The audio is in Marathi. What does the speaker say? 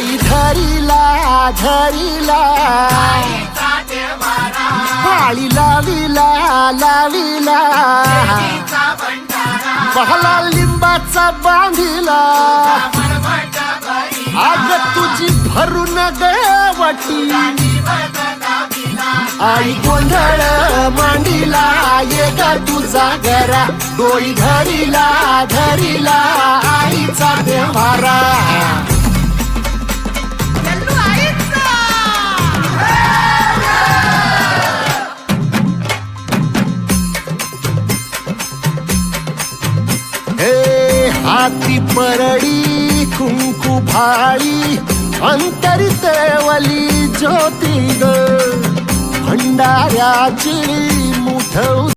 डोई धरिला धरिला पाळी लाविला लाविला पहला लिंबाचा बांधिला आग तुझी भरून गवटी आई गोंधळ मांडिला ये ग तुझा घरा डोई धरिला धरिला आईचा देवारा हाती परडी कुंकू भाळी अंतरितवली ज्योती ग भंडाऱ्याची मुठव